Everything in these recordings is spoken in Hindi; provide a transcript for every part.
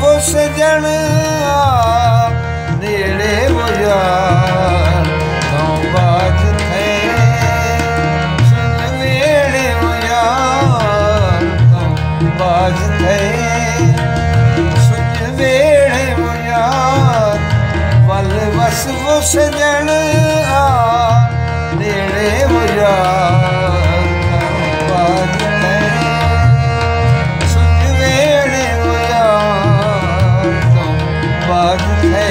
वो सजन नेड़े वो यार तो बाज थे सुन नेड़े वो यार तो बाज थे सुन नेड़े वो यार वल बस वो सजन नेड़े वो यार तो बाज थे सुन नेड़े वो यार तो बाज थे।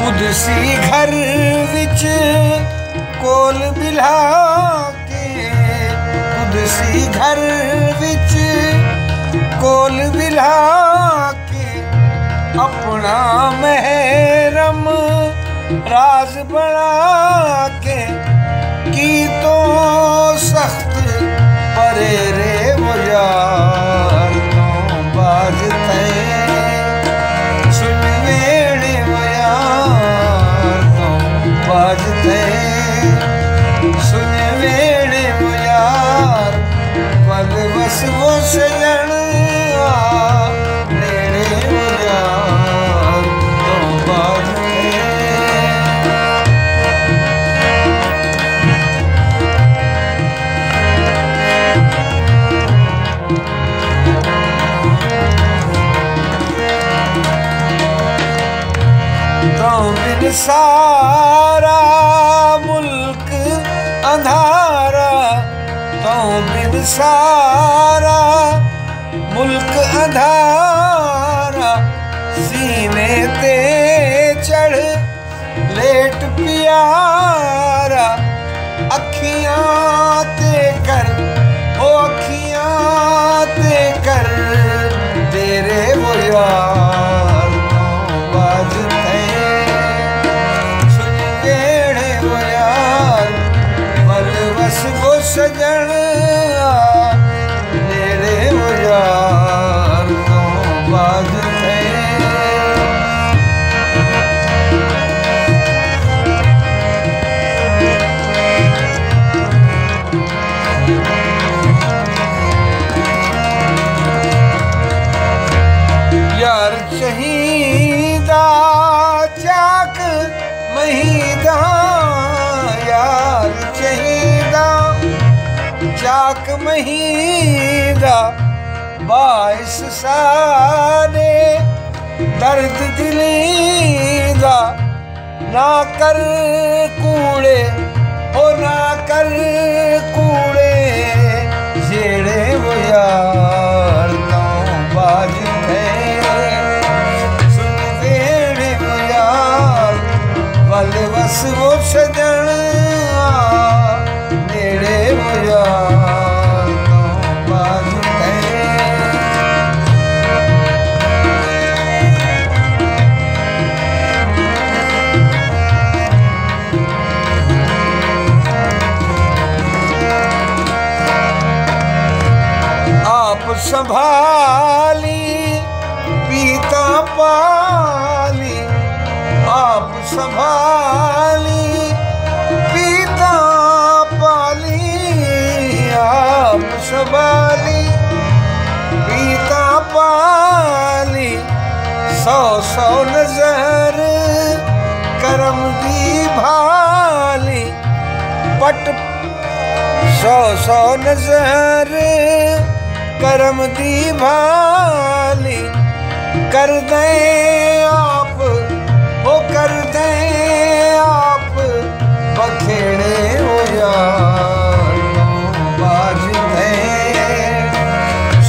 कुदसी घर विच कोल बिला के कुदसी घर विच कोल बिला के अपना महरम राज बना के की तो सख्त परे रे वो यार तो बाज थे सुन वेड़े वो यार तो बाज थे सुन वेड़े वो यार वल बस वो सजन नेड़े वो यार तो बाज थे। बिन सारा मुल्क अंधारा तो बिन सारा मुल्क अंधारा सीने ते चढ़ लेट प्यारा अखियां ते कर ओ अखियां ते कर तेरे वो यार तो बाज थे बस वो सजन नेड़े वो यार तो बाज थे। यार शहीदा चाक महीदा यार शहीदा चाक महीदा बाइस सारे दर्द दिलीदा ना कर कूड़े हो ना कर कूड़े जेड़े वो यार तो बाज थे सुन वेड़े वो यार वल बस वो सजन नेड़े वो यार तो बाज थे। आप संभाली पीता पाली आप संभाली पीता पाली आप संभाली पीता पाली सौ सौ नजर करम दी भाली पट सौ सौ नजर करम दी भाली कर दे आप वो कर दे आप बखेड़े वो यार तो बाज थे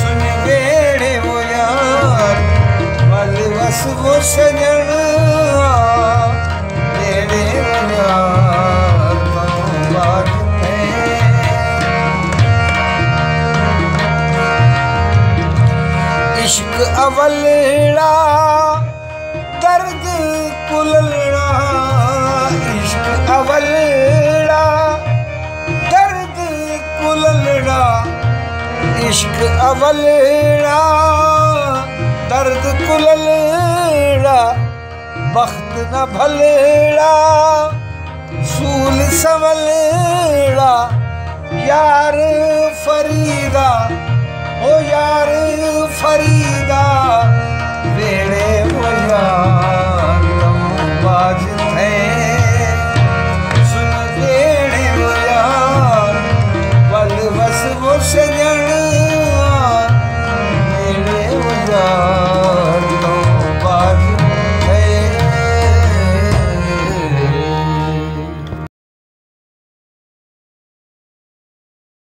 सुन वेड़े वो यार वल बस वो सजन नेड़े इश्क अवलड़ा दर्द कुललड़ा, इश्क अवलड़ा दर्द कुललड़ा, बख्त न भलड़ा सूल संवलड़ा, यार फरीदा ओ यार फरीदा वेड़े वो यार बाज